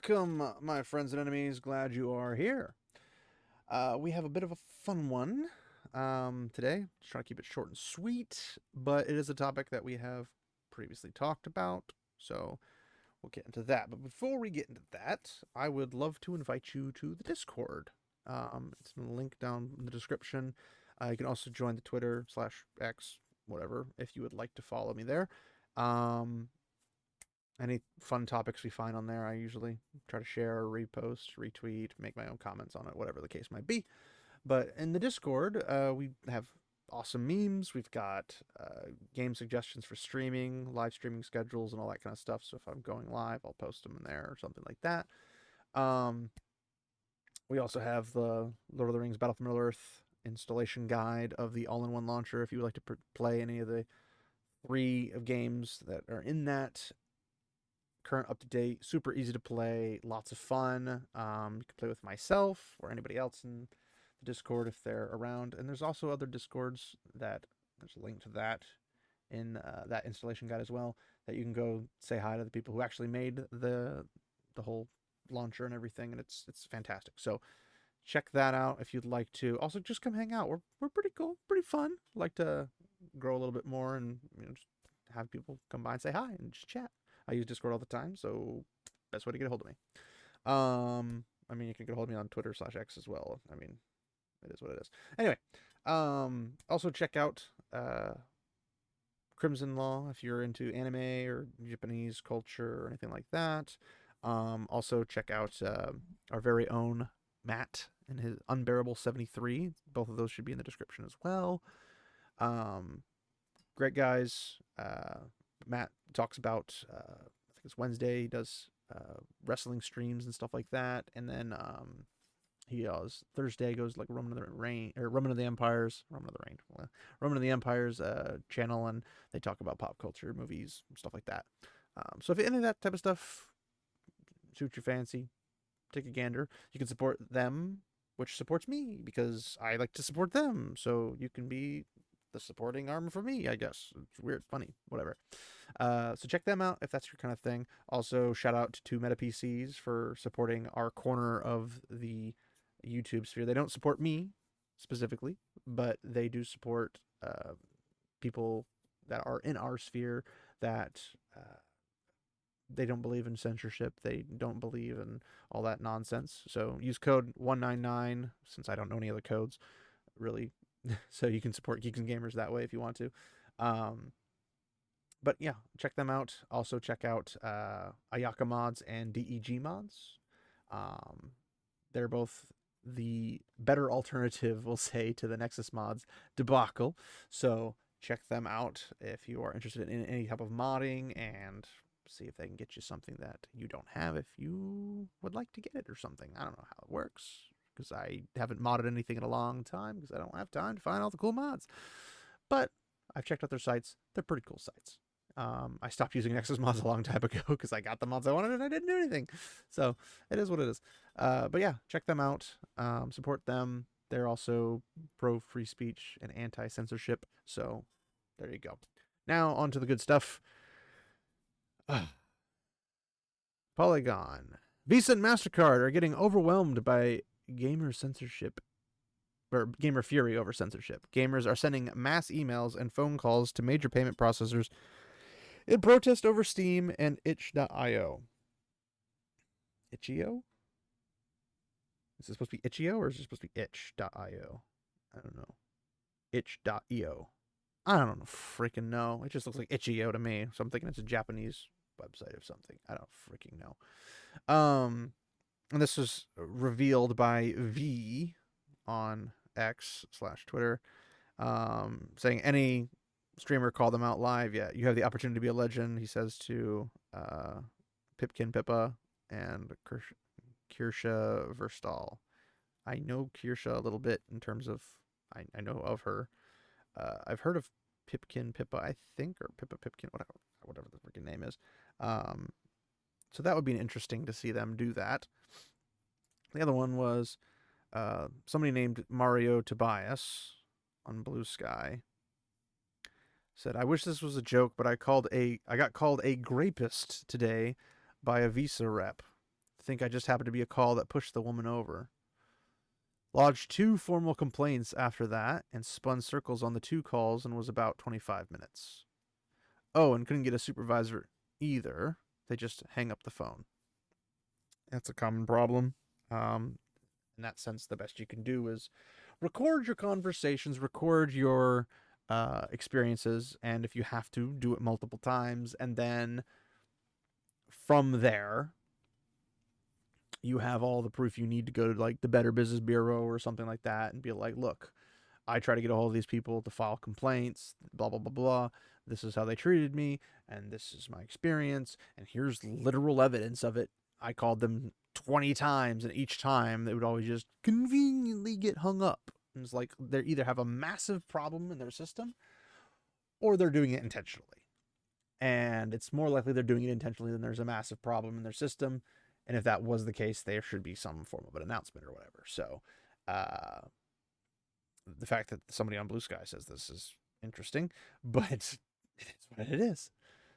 Welcome, my friends and enemies. Glad you are here. We have a bit of a fun one today. Just trying to keep it short and sweet, but it is a topic that we have previously talked about, so we'll get into that. But before we get into that, I would love to invite you to the Discord. It's in the link down in the description. You can also join the Twitter / X, whatever, if you would like to follow me there. Um, any fun topics we find on there, I usually try to share, repost, retweet, make my own comments on it, whatever the case might be. But in the Discord, we have awesome memes. We've got game suggestions for streaming, live streaming schedules, and all that kind of stuff. So if I'm going live, I'll post them in there or something like that. We also have the Lord of the Rings Battle for Middle Earth installation guide of the all-in-one launcher if you would like to play any of the 3 of games that are in that. Current, up to date, super easy to play, lots of fun. You can play with myself or anybody else in the Discord if they're around. And there's also other Discords that there's a link to that in that installation guide as well, that you can go say hi to the people who actually made the whole launcher and everything, and it's fantastic. So check that out if you'd like to. Also, just come hang out. We're pretty cool, pretty fun. Like to grow a little bit more and just have people come by and say hi and just chat. I use Discord all the time, so best way to get a hold of me. You can get a hold of me on Twitter /X as well. It is what it is. Anyway, also check out Crimson Law if you're into anime or Japanese culture or anything like that. Also check out our very own Matt and his Unbearable 73. Both of those should be in the description as well. Great guys. Matt talks about, I think it's Wednesday, he does wrestling streams and stuff like that. And then he does Thursday, goes like Roman of the Rain, or Roman of the Empires, Roman of the Empires channel, and they talk about pop culture, movies, stuff like that. So if any of that type of stuff suits your fancy, take a gander. You can support them, which supports me because I like to support them. So you can be the supporting arm for me, I guess. It's weird, funny, whatever. So check them out if that's your kind of thing. Also, shout out to Meta PCs for supporting our corner of the YouTube sphere. They don't support me specifically, but they do support people that are in our sphere that they don't believe in censorship. They don't believe in all that nonsense. So use code 199, since I don't know any other codes, really. So you can support Geeks and Gamers that way if you want to. But yeah, check them out. Also check out ayakamods and DEG mods. They're both the better alternative, we'll say, to the Nexus mods debacle. So check them out if you are interested in any type of modding, and see if they can get you something that you don't have if you would like to get it or something. I don't know how it works because I haven't modded anything in a long time because I don't have time to find all the cool mods. But I've checked out their sites. They're pretty cool sites. I stopped using Nexus mods a long time ago because I got the mods I wanted and I didn't do anything. So it is what it is. But yeah, check them out. Support them. They're also pro free speech and anti-censorship. So there you go. Now on to the good stuff. Polygon. Visa and MasterCard are getting overwhelmed by gamer censorship, or gamer fury over censorship. Gamers are sending mass emails and phone calls to major payment processors in protest over Steam and itch.io. Itch.io? Is it supposed to be itch.io or is it supposed to be itch.io? I don't know. Itch.io. I don't freaking know. It just looks like itch.io to me. So I'm thinking it's a Japanese website or something. I don't freaking know. And this was revealed by V on X/Twitter, saying any streamer call them out live, yeah, you have the opportunity to be a legend, he says to Pipkin Pippa and Kirsha Verstal. I know Kirsha a little bit in terms of, I know of her. I've heard of Pipkin Pippa, I think, or Pippa Pipkin, whatever the freaking name is. So that would be interesting to see them do that. The other one was somebody named Mario Tobias on Blue Sky. Said, I wish this was a joke, but I got called a grapist today by a Visa rep. think I just happened to be a call that pushed the woman over. Lodged 2 formal complaints after that and spun circles on the 2 calls and was about 25 minutes. Oh, and couldn't get a supervisor either. They just hang up the phone. That's a common problem. In that sense, the best you can do is record your conversations, record your experiences, and if you have to, do it multiple times. And then from there, you have all the proof you need to go to like the Better Business Bureau or something like that and be like, look, I try to get a hold of these people to file complaints, blah, blah, blah, blah. This is how they treated me, and this is my experience, and here's literal evidence of it. I called them 20 times, and each time they would always just conveniently get hung up. And it's like they either have a massive problem in their system or they're doing it intentionally. And it's more likely they're doing it intentionally than there's a massive problem in their system. And if that was the case, there should be some form of an announcement or whatever. So, the fact that somebody on Blue Sky says this is interesting, but it is what it is.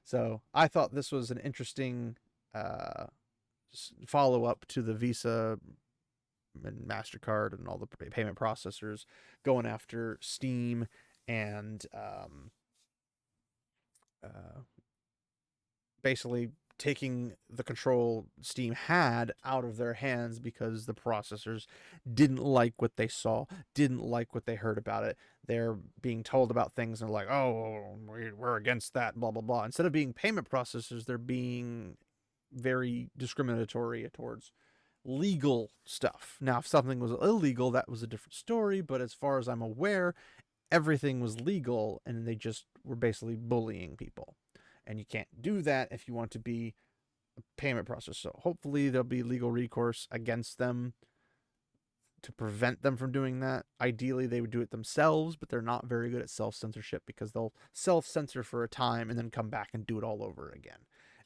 So I thought this was an interesting follow-up to the Visa and MasterCard and all the payment processors going after Steam and basically taking the control Steam had out of their hands because the processors didn't like what they saw, didn't like what they heard about it. They're being told about things and like, oh, we're against that, blah, blah, blah. Instead of being payment processors, they're being very discriminatory towards legal stuff. Now, if something was illegal, that was a different story. But as far as I'm aware, everything was legal and they just were basically bullying people. And you can't do that if you want to be a payment processor. So hopefully there'll be legal recourse against them to prevent them from doing that. Ideally, they would do it themselves, but they're not very good at self-censorship because they'll self-censor for a time and then come back and do it all over again.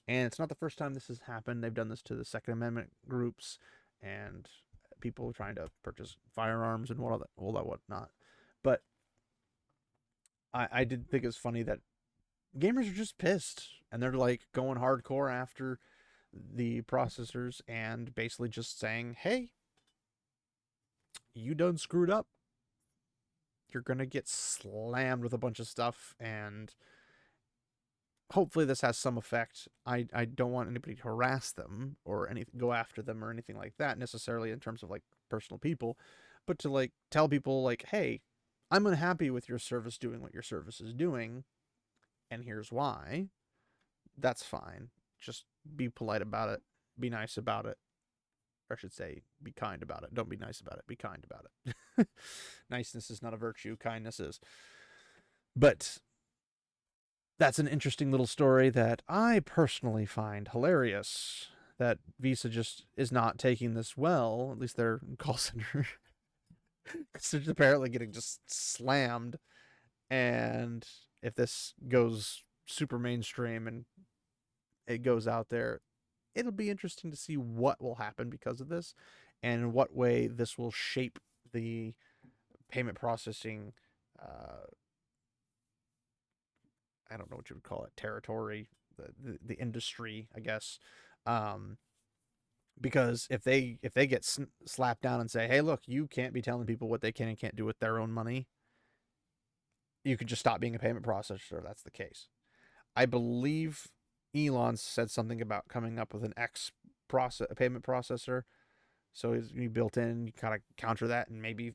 And it's not the first time this has happened. They've done this to the Second Amendment groups and people trying to purchase firearms and all that whatnot. But I did think it was funny that gamers are just pissed and they're like going hardcore after the processors and basically just saying, hey, you done screwed up. You're going to get slammed with a bunch of stuff, and hopefully this has some effect. I don't want anybody to harass them or go after them or anything like that necessarily in terms of like personal people, but to like tell people like, hey, I'm unhappy with your service doing what your service is doing, and here's why. That's fine. Just be polite about it. Be nice about it. Or I should say, be kind about it. Don't be nice about it. Be kind about it. Niceness is not a virtue. Kindness is. But that's an interesting little story that I personally find hilarious. That Visa just is not taking this well. At least their call center. Because they're apparently getting just slammed. And if this goes super mainstream and it goes out there, it'll be interesting to see what will happen because of this and in what way this will shape the payment processing, I don't know what you would call it, territory, the industry, I guess. Because if they get slapped down and say, hey, look, you can't be telling people what they can and can't do with their own money, you could just stop being a payment processor if that's the case. I believe Elon said something about coming up with a payment processor. So it's going to be built in. You kind of counter that, and maybe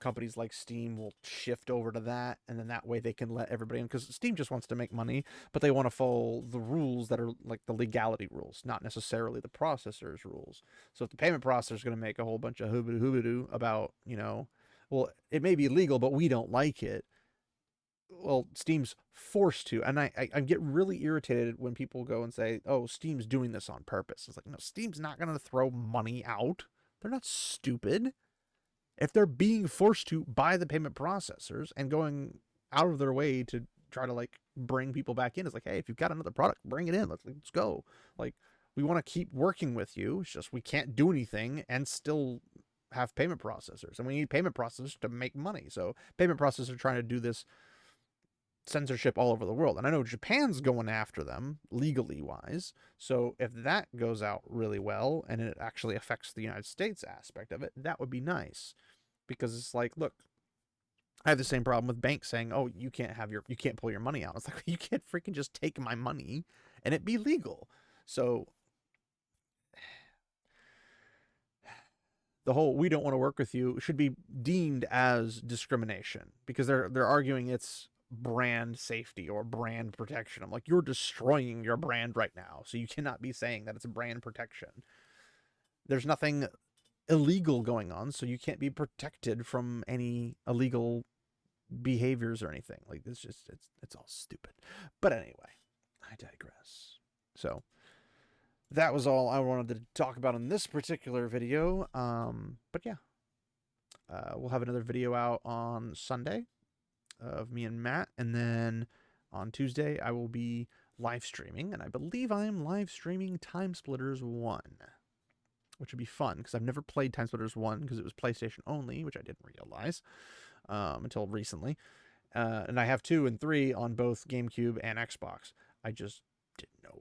companies like Steam will shift over to that, and then that way they can let everybody in. Because Steam just wants to make money, but they want to follow the rules that are like the legality rules, not necessarily the processor's rules. So if the payment processor is going to make a whole bunch of hoobadoo about, well, it may be legal, but we don't like it. Well, Steam's forced to, and I get really irritated when people go and say, oh, Steam's doing this on purpose. It's like, no, Steam's not going to throw money out. They're not stupid. If they're being forced to by the payment processors and going out of their way to try to like bring people back in, it's like, hey, if you've got another product, bring it in. Let's go. Like, we want to keep working with you. It's just we can't do anything and still have payment processors, and we need payment processors to make money. So payment processors are trying to do this censorship all over the world. And I know Japan's going after them legally wise. So if that goes out really well and it actually affects the United States aspect of it, that would be nice. Because it's like, look, I have the same problem with banks saying, "Oh, you can't pull your money out." It's like, you can't freaking just take my money and it be legal. So the whole "we don't want to work with you" should be deemed as discrimination, because they're arguing it's brand safety or brand protection. I'm like, you're destroying your brand right now, so you cannot be saying that it's a brand protection. There's nothing illegal going on, so you can't be protected from any illegal behaviors or anything. Like, it's all stupid. But anyway, I digress. So that was all I wanted to talk about in this particular video. But yeah, we'll have another video out on Sunday of me and Matt, and then on Tuesday I will be live streaming, and I believe I am live streaming Time Splitters 1, which would be fun because I've never played Time Splitters 1 because it was PlayStation only, which I didn't realize until recently. And I have 2 and 3 on both GameCube and Xbox. I just didn't know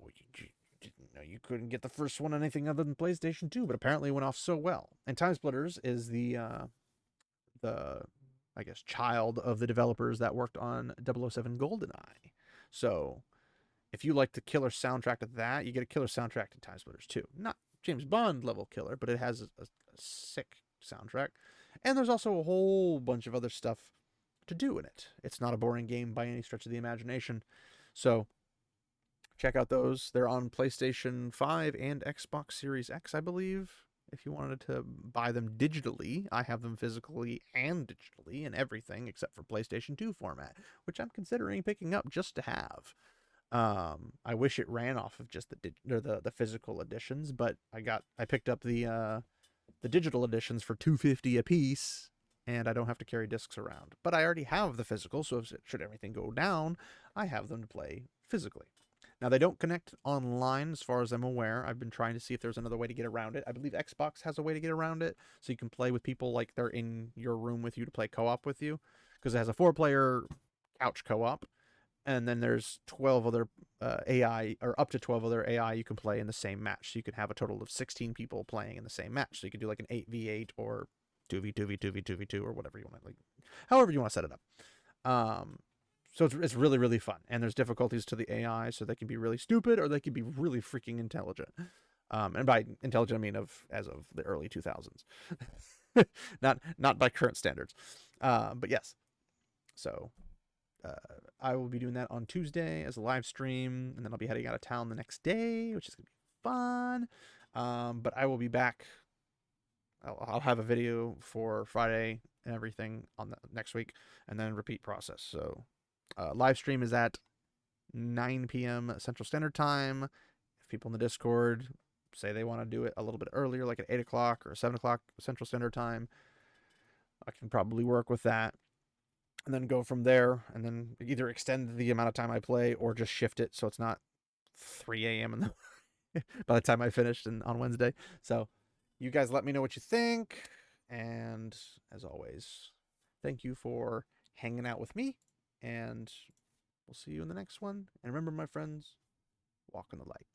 you couldn't get the first one on anything other than PlayStation 2, but apparently it went off so well. And Time Splitters is the I guess child of the developers that worked on 007 GoldenEye. So if you like the killer soundtrack to that, you get a killer soundtrack to Time Splitters 2. Not James Bond level killer, but it has a sick soundtrack. And there's also a whole bunch of other stuff to do in it. It's not a boring game by any stretch of the imagination. So check out those. They're on PlayStation 5 and Xbox Series X, I believe. If you wanted to buy them digitally, I have them physically and digitally and everything except for PlayStation 2 format, which I'm considering picking up just to have. I wish it ran off of just the physical editions, but I picked up the digital editions for $250 a piece, and I don't have to carry discs around. But I already have the physical, so should everything go down, I have them to play physically. Now, they don't connect online as far as I'm aware. I've been trying to see if there's another way to get around it. I believe Xbox has a way to get around it, so you can play with people like they're in your room with you to play co-op with you, because it has a 4-player couch co-op, and then there's 12 other AI, or up to 12 other AI you can play in the same match. So you can have a total of 16 people playing in the same match. So you can do like an 8v8 or 2v2v2v2v2 or whatever you want to, like, however you want to set it up. So it's really, really fun. And there's difficulties to the AI, so they can be really stupid or they can be really freaking intelligent. And by intelligent, I mean as of the early 2000s. not by current standards. But yes. So I will be doing that on Tuesday as a live stream, and then I'll be heading out of town the next day, which is going to be fun. But I will be back. I'll have a video for Friday and everything on the next week, and then repeat process. So live stream is at 9 p.m. Central Standard Time. If people in the Discord say they want to do it a little bit earlier, like at 8 o'clock or 7 o'clock Central Standard Time, I can probably work with that. And then go from there, and then either extend the amount of time I play or just shift it so it's not 3 a.m. by the time I finished on Wednesday. So you guys let me know what you think. And as always, thank you for hanging out with me. And we'll see you in the next one. And remember, my friends, walk in the light.